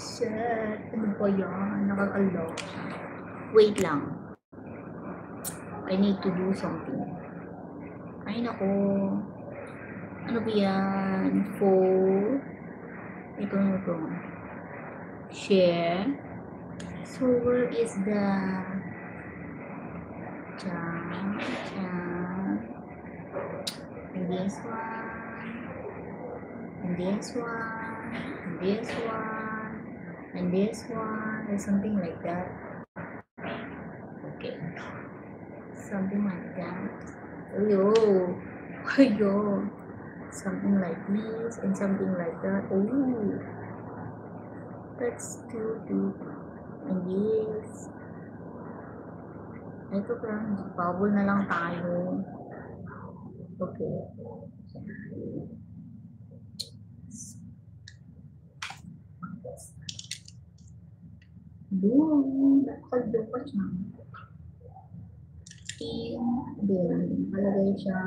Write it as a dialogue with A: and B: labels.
A: Shit. Ano ba yan? Nakakalok. Wait lang. I need to do something. Ay, nako. Ano ba yan? Ito na ito. Share. So, where is the... And this one. And this one. And this one. And this one. Or something like that. Okay. Something like that. Ayo. Ayo. Something like this and something like that. Oh, that's too deep. And this. Ito parang bubble na lang tayo. Okay. Doon. Nakaldo pa siya. Din. Palagay siya.